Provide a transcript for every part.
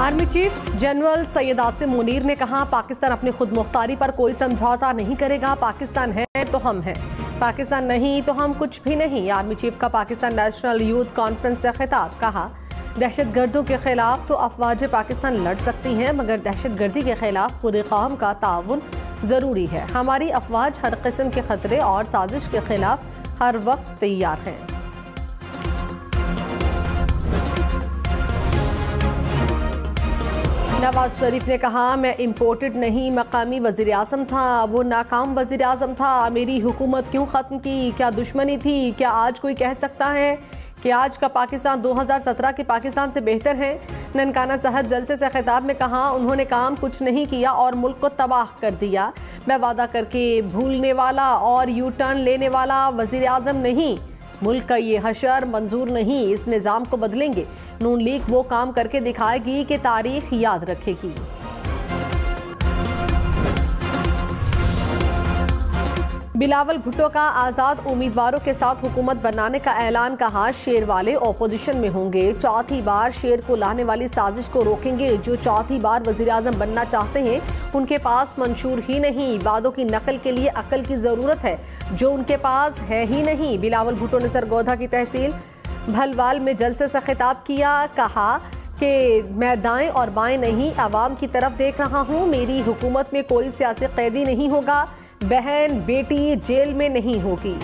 Army chief general Syed Asim Munir ने कहा, पाकिस्तान अपनी खुद मुख्तारी पर कोई समझौता नहीं करेगा। पाकिस्तान है तो हम हैं, पाकिस्तान नहीं तो हम कुछ भी नहीं। आर्मी चीफ का पाकिस्तान नेशनल यूथ कॉन्फ्रेंस से खिताब। कहा, दहशतगर्दों के खिलाफ तो अफवाज पाकिस्तान लड़ सकती हैं, मगर दहशतगर्दी के खिलाफ पूरे कौम का ताउन ज़रूरी है। हमारी अफवाज हर किस्म के खतरे और साजिश के खिलाफ हर वक्त तैयार हैं। नवाज शरीफ ने कहा, मैं इम्पोर्टेड नहीं, मकामी वज़ीर आज़म था, वो नाकाम वज़ीर आज़म था। मेरी हुकूमत क्यों ख़त्म की? क्या दुश्मनी थी? क्या आज कोई कह सकता है कि आज का पाकिस्तान 2017 के पाकिस्तान से बेहतर है? ननकाना साहब जलसे से खिताब में कहा, उन्होंने काम कुछ नहीं किया और मुल्क को तबाह कर दिया। मैं वादा करके भूलने वाला और यू टर्न लेने वाला वज़ीर आज़म नहीं। मुल्क का ये हशर मंजूर नहीं, इस निज़ाम को बदलेंगे। नून लीग वो काम करके दिखाएगी कि तारीख याद रखेगी। बिलावल भुट्टो का आज़ाद उम्मीदवारों के साथ हुकूमत बनाने का ऐलान। कहा, शेर वाले ओपोजिशन में होंगे, चौथी बार शेर को लाने वाली साजिश को रोकेंगे। जो चौथी बार वज़ीर आज़म बनना चाहते हैं उनके पास मंशूर ही नहीं, वादों की नकल के लिए अकल की ज़रूरत है जो उनके पास है ही नहीं। बिलावल भुट्टो ने सरगोधा की तहसील भलवाल में जलसे से खिताब किया। कहा कि मैं दाएं और बाएं नहीं, अवाम की तरफ देख रहा हूँ। मेरी हुकूमत में कोई सियासी कैदी नहीं होगा, बहन बेटी जेल में नहीं होगी।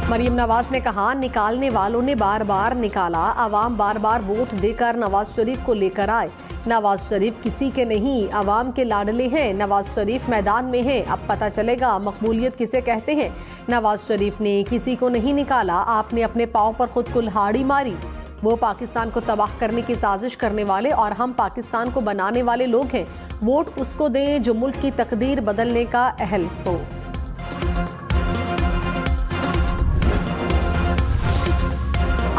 मरीम नवाज ने कहा, निकालने वालों ने बार बार निकाला, अवाम बार बार वोट देकर नवाज शरीफ को लेकर आए। नवाज शरीफ किसी के नहीं, अवाम के लाडले हैं। नवाज शरीफ मैदान में हैं, अब पता चलेगा मकबूलियत किसे कहते हैं। नवाज शरीफ ने किसी को नहीं निकाला, आपने अपने पाँव पर खुद कुल्हाड़ी मारी। वो पाकिस्तान को तबाह करने की साजिश करने वाले और हम पाकिस्तान को बनाने वाले लोग हैं। वोट उसको दें जो मुल्क की तकदीर बदलने का अहल हो।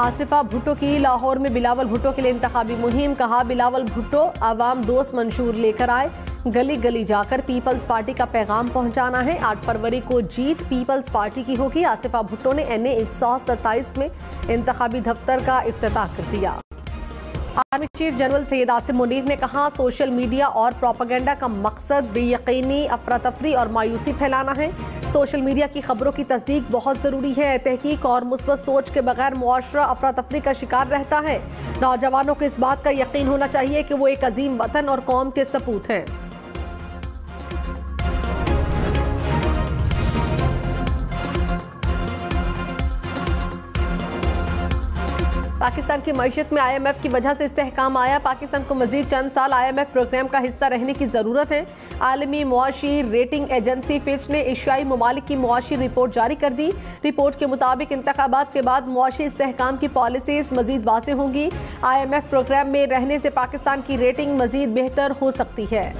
आसिफा भुट्टो की लाहौर में बिलावल भुट्टो के लिए इंतखाबी मुहिम। कहा, बिलावल भुट्टो अवाम दोस्त मंशूर लेकर आए, गली गली जाकर पीपल्स पार्टी का पैगाम पहुंचाना है। 8 फरवरी को जीत पीपल्स पार्टी की होगी। आसिफा भुट्टो ने NA 127 में इंतखाबी दफ्तर का इफ्तिताह कर दिया। Army chief general Syed Asim Munir ने कहा, सोशल मीडिया और प्रोपेगेंडा का मकसद बेयकीनी, अफरा तफरी और मायूसी फैलाना है। सोशल मीडिया की खबरों की तस्दीक बहुत ज़रूरी है। तहकीक और मुस्बत सोच के बगैर मुआशरा अफरा तफरी का शिकार रहता है। नौजवानों को इस बात का यकीन होना चाहिए कि वो एक अजीम वतन और कौम के सपूत हैं। पाकिस्तान की मईशत में IMF की वजह से इस्तेहकाम आया। पाकिस्तान को मजीद चंद साल IMF प्रोग्राम का हिस्सा रहने की ज़रूरत है। आलमी मुआशी रेटिंग एजेंसी फिच ने एशियाई ममालिक की मुआशी रिपोर्ट जारी कर दी। रिपोर्ट के मुताबिक इंतखाबात के बाद मुआशी इस्तेहकाम की पॉलिसीज मजीद वाज़ेह होंगी। IMF प्रोग्राम में रहने से पाकिस्तान की रेटिंग मजीद बेहतर हो सकती है।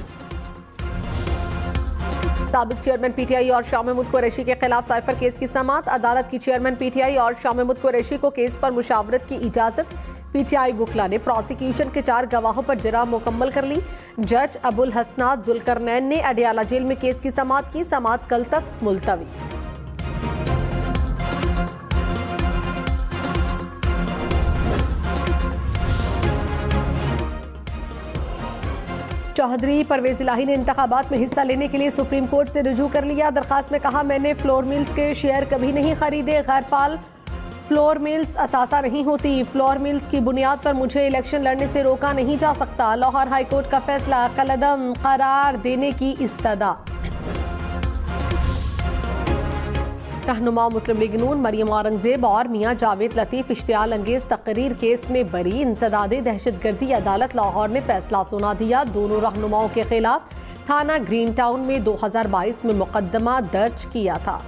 साबिक चेयरमैन PTI और शाह महमूद कुरैशी के खिलाफ साइफर केस की समाअत। अदालत की चेयरमैन PTI और शाह महमूद कुरैशी को केस पर मुशावरत की इजाजत। PTI वुकला ने प्रोसिक्यूशन के 4 गवाहों पर जरा मुकम्मल कर ली। जज अबुल हसनात जुल्करनैन ने अडियाला जेल में केस की समाअत की। समाअत कल तक मुलतवी। चौधरी परवेज इलाही ने इंतखाबात में हिस्सा लेने के लिए सुप्रीम कोर्ट से रुजू कर लिया। दरखास्त में कहा, मैंने फ्लोर मिल्स के शेयर कभी नहीं खरीदे। गैरफाल फ्लोर मिल्स असासा नहीं होती। फ्लोर मिल्स की बुनियाद पर मुझे इलेक्शन लड़ने से रोका नहीं जा सकता। लाहौर हाई कोर्ट का फैसला कलअदम करार देने की इस्तदा। रहनुमा मुस्लिम लीग नून मरियम औरंगजेब और मियां जावेद लतीफ इश्तियाल अंगेज तकरीर केस में बरी। इंसदादे दहशतगर्दी अदालत लाहौर ने फैसला सुना दिया। दोनों रहनुमाओं के खिलाफ थाना ग्रीन टाउन में 2022 में मुकदमा दर्ज किया था।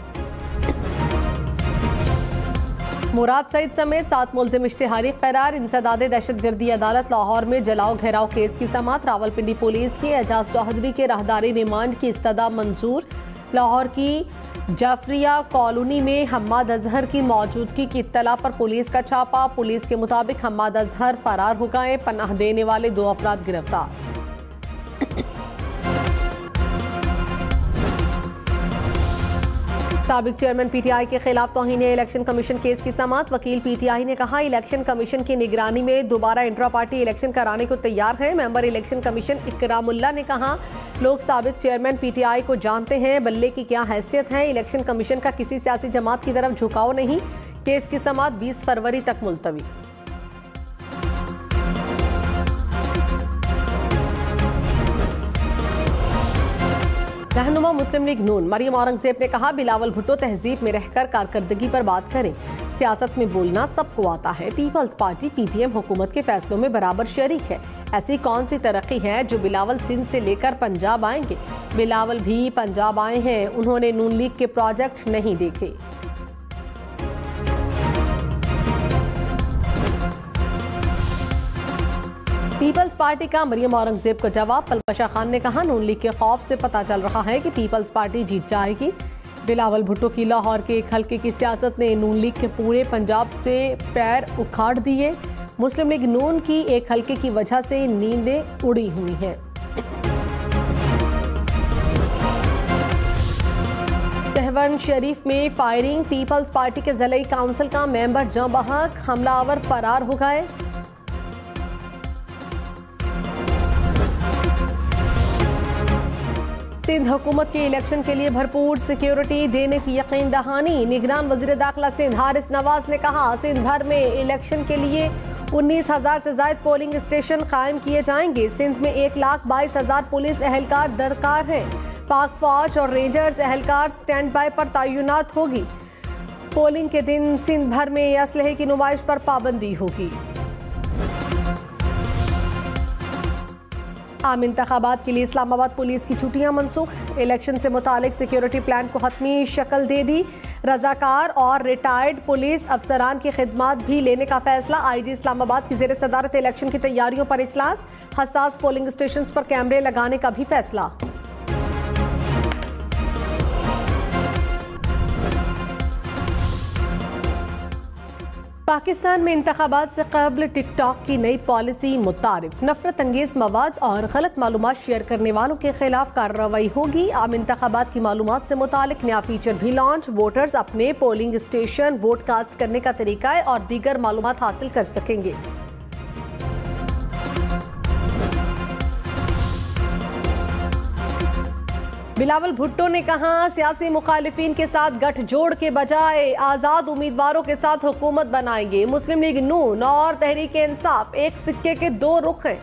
मुराद सईद समेत 7 मुलजिम इश्तिहारी करार। इंसदादे दहशतगर्दी अदालत लाहौर में जलाओ घेराव केस की समाअत। रावलपिंडी पुलिस की एजाज चौधरी के राहदारी रिमांड की इस्तदा मंजूर। लाहौर की जाफरिया कॉलोनी में हम्माद अजहर की मौजूदगी की इत्तला पर पुलिस का छापा। पुलिस के मुताबिक हम्माद अजहर फरार हो गए। पनाह देने वाले 2 अफराद गिरफ्तार। साबिक चेयरमैन पीटीआई के खिलाफ तौहीन इलेक्शन कमीशन केस की समाअत। वकील पीटीआई ने कहा इलेक्शन कमीशन की निगरानी में दोबारा इंट्रा पार्टी इलेक्शन कराने को तैयार है। मेंबर इलेक्शन कमीशन इकरामुल्लाह ने कहा लोग साबिक चेयरमैन पीटीआई को जानते हैं, बल्ले की क्या हैसियत है। इलेक्शन कमीशन का किसी सियासी जमात की तरफ झुकाव नहीं। केस की समाअत 20 फरवरी तक मुलतवी। रहनुमा मुस्लिम लीग नून मरियम औरंगजेब ने कहा बिलावल भुट्टो तहजीब में रहकर कारकर्दगी पर बात करें, सियासत में बोलना सबको आता है। पीपल्स पार्टी पीटीएम हुकूमत के फैसलों में बराबर शरीक है। ऐसी कौन सी तरक्की है जो बिलावल सिंध से लेकर पंजाब आएंगे। बिलावल भी पंजाब आए हैं, उन्होंने नून लीग के प्रोजेक्ट नहीं देखे। पीपल्स पार्टी का मरियम औरंगजेब को जवाब। पलपशा खान ने कहा नून लीग के खौफ से पता चल रहा है कि पीपल्स पार्टी जीत जाएगी। बिलावल भुट्टो की लाहौर के एक हल्के की सियासत ने नून लीग के पूरे पंजाब से पैर उखाड़ दिए। मुस्लिम लीग नून की एक हल्के की वजह से नींदें उड़ी हुई हैं। सहवन शरीफ में फायरिंग, पीपल्स पार्टी के जिला काउंसिल का मेंबर जं बहक, हमलावर फरार हो गए। सिंध हुकूमत के इलेक्शन के लिए भरपूर सिक्योरिटी देने की यकीन दहानी। निगरान वजीर दाखिला सिंध हारिस नवाज ने कहा सिंध भर में इलेक्शन के लिए 19,000 से ज्यादा पोलिंग स्टेशन कायम किए जाएंगे। सिंध में 1,22,000 पुलिस एहलकार दरकार है। पाक फौज और रेंजर्स एहलकार स्टैंड बाय पर तैनात होगी। पोलिंग के दिन सिंध भर में असलहे की नुमाइश पर पाबंदी होगी। आम इंतखाबात के लिए इस्लामाबाद पुलिस की छुट्टियां मनसूख। इलेक्शन से मुतालिक सिक्योरिटी प्लान को हतमी शक्ल दे दी। रजाकार और रिटायर्ड पुलिस अफसरान की खिदमात भी लेने का फैसला। आईजी इस्लामाबाद की जेर सदारत इलेक्शन की तैयारियों पर इजलास। हसास पोलिंग स्टेशन पर कैमरे लगाने का भी फैसला। पाकिस्तान में इंतखाबात से कबल टिकटॉक की नई पॉलिसी मुतारिफ। नफरत अंगेज मवाद और गलत मालूमात शेयर करने वालों के खिलाफ कार्रवाई होगी। आम इंतखाबात की मालूमात से मुतालिक नया फीचर भी लॉन्च। वोटर्स अपने पोलिंग स्टेशन, वोट कास्ट करने का तरीका और दीगर मालूमात हासिल कर सकेंगे। बिलावल भुट्टो ने कहा सियासी मुखालिफिन के साथ गठजोड़ के बजाय आजाद उम्मीदवारों के साथ हुकूमत बनाएंगे। मुस्लिम लीग नून और तहरीक इंसाफ एक सिक्के के दो रुख हैं।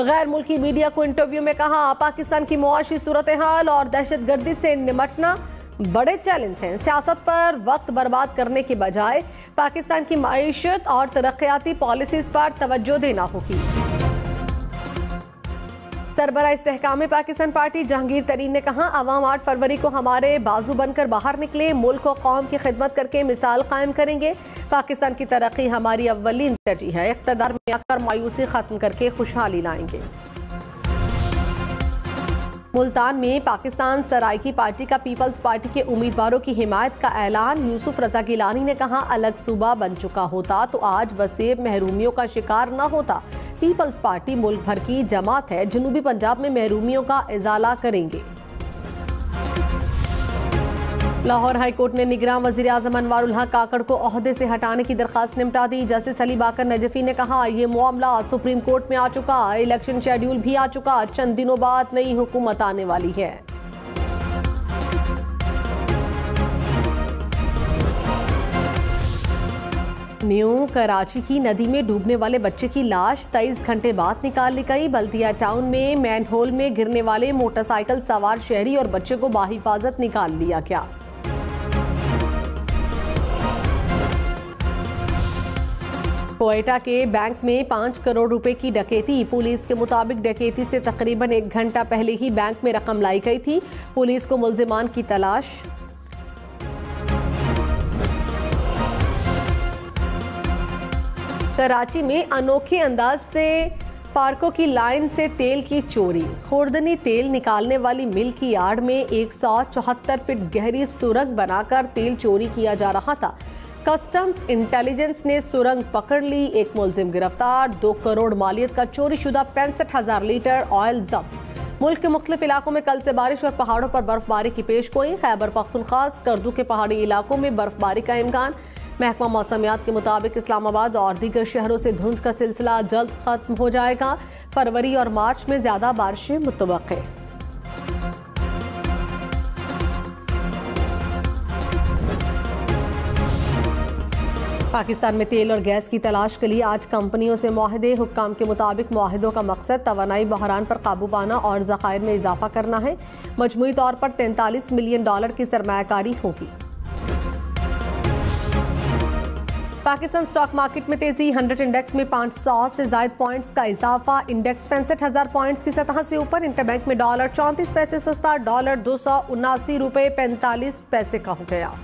गैर मुल्की मीडिया को इंटरव्यू में कहा पाकिस्तान की मुआशी सूरत हाल और दहशतगर्दी से निपटना बड़े चैलेंज हैं। सियासत पर वक्त बर्बाद करने के बजाय पाकिस्तान की मईशत और तरक्याती पॉलिसीज पर तवज्जो देना होगी। सरबराह इस्तेहकाम पाकिस्तान पार्टी जहांगीर तरीन ने कहा अवाम 8 फरवरी को हमारे बाजू बनकर बाहर निकले, मुल्क और कौम की खिदमत करके मिसाल कायम करेंगे। पाकिस्तान की तरक्की हमारी अव्वलीन तरजीह है। इक़्तिदार में आकर मायूसी खत्म करके खुशहाली लाएंगे। मुल्तान में पाकिस्तान सराइकी पार्टी का पीपल्स पार्टी के उम्मीदवारों की हिमायत का ऐलान। यूसुफ रजा गिलानी ने कहा अलग सूबा बन चुका होता तो आज वसीब महरूमियों का शिकार न होता। पीपल्स पार्टी मुल्क भर की जमात है, जनूबी पंजाब में महरूमियों का इजाला करेंगे। लाहौर हाई कोर्ट ने निगरान वजीर आजम अनवारुल हक काकड़ को ओहदे से हटाने की दरखास्त निपटा दी। जस्टिस अली बाकर नजफी ने कहा यह मामला सुप्रीम कोर्ट में आ चुका, इलेक्शन शेड्यूल भी आ चुका, चंद दिनों बाद नई हुकूमत आने वाली है। न्यू कराची की नदी में डूबने वाले बच्चे की लाश 23 घंटे बाद निकाल ली गई। बल्दिया टाउन में मैनहोल में गिरने वाले मोटरसाइकिल सवार शहरी और बच्चे को बाहिफाजत निकाल लिया गया। कोयटा के बैंक में 5 करोड़ रुपए की डकैती। पुलिस के मुताबिक डकैती से तकरीबन 1 घंटा पहले ही बैंक में रकम लाई गई थी। पुलिस को मुल्जिमान की तलाश। कराची में अनोखे अंदाज से पार्कों की लाइन से तेल की चोरी। खुर्दनी तेल निकालने वाली मिल की आड़ में 174 फीट गहरी सुरंग बनाकर तेल चोरी किया जा रहा था। कस्टम्स इंटेलिजेंस ने सुरंग पकड़ ली। एक मुलजिम गिरफ्तार। 2 करोड़ मालियत का चोरी शुदा 65,000 लीटर ऑयल जब्त। मुल्क के मुख्तलिफ इलाकों में कल से बारिश और पहाड़ों पर बर्फबारी की पेशगोई। खैबर पख्तूनख्वा, स्कर्दू के पहाड़ी इलाकों में बर्फबारी का इम्कान। महकमा मौसमियात के मुताबिक इस्लामाबाद और दीगर शहरों से धुंध का सिलसिला जल्द खत्म हो जाएगा। फरवरी और मार्च में ज्यादा बारिशें मुतवक्के। पाकिस्तान में तेल और गैस की तलाश के लिए आज कंपनियों से मुआहदे। हुक्काम के मुताबिक मुआहदों का मकसद तवानाई बहरान पर काबू पाना और ज़खायर में इजाफा करना है। मजमूई तौर पर $43 मिलियन की सरमायाकारी होगी। पाकिस्तान स्टॉक मार्केट में तेजी। 100 इंडेक्स में 500 से ज्यादा पॉइंट्स का इजाफा। इंडेक्स 65,000 पॉइंट्स की सतह से ऊपर। इंटरबैंक में डॉलर 34 पैसे सस्ता, डॉलर 279 रुपए 45 पैसे का हो गया।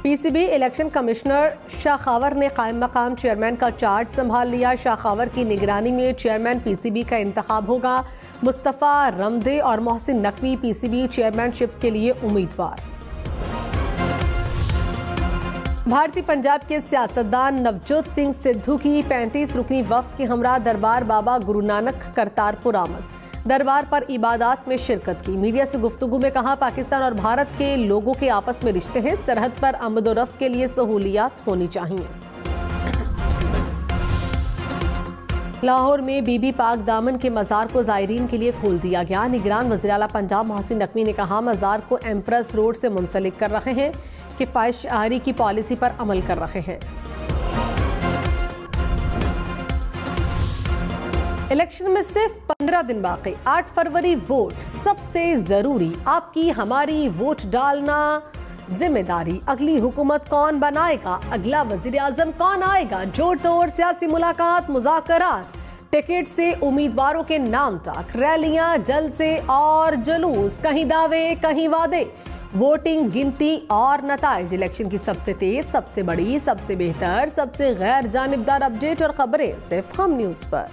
पीसीबी इलेक्शन कमिश्नर शाखावर ने कायम मकाम चेयरमैन का चार्ज संभाल लिया। शाखावर की निगरानी में चेयरमैन पीसीबी का इंतखाब होगा। मुस्तफ़ा रमदे और मोहसिन नकवी पीसीबी चेयरमैनशिप के लिए उम्मीदवार। भारतीय पंजाब के सियासतदान नवजोत सिंह सिद्धू की 35 रुकनी वफ्द के हमरा दरबार बाबा गुरु नानक करतारपुर आमद। दरबार पर इबादत में शिरकत की। मीडिया से गुफ्तगू में कहा, पाकिस्तान और भारत के लोगों के आपस में रिश्ते हैं। सरहद पर आमद-ओ-रफ्त के लिए सहूलियात होनी चाहिए। लाहौर में बीबी पाक दामन के मज़ार को ज़ायरीन के लिए खोल दिया गया। निगरान वज़ीर आला पंजाब मोहसिन नकवी ने कहा, मज़ार को एम्प्रेस रोड से मुंसलिक कर रहे हैं। किफ़ायत शहरी की पॉलिसी पर अमल कर रहे हैं। इलेक्शन में सिर्फ 15 दिन बाकी। 8 फरवरी वोट सबसे जरूरी। आपकी हमारी वोट डालना जिम्मेदारी। अगली हुकूमत कौन बनाएगा, अगला वजीर आजम कौन आएगा, जोड़ तोड़ सियासी मुलाकात, मुज़ाकरात, टिकट से उम्मीदवारों के नाम तक, रैलियां, जलसे और जुलूस, कहीं दावे कहीं वादे, वोटिंग, गिनती और नताइज। इलेक्शन की सबसे तेज, सबसे बड़ी, सबसे बेहतर, सबसे गैर जानिबदार अपडेट और खबरें सिर्फ हम न्यूज़ पर।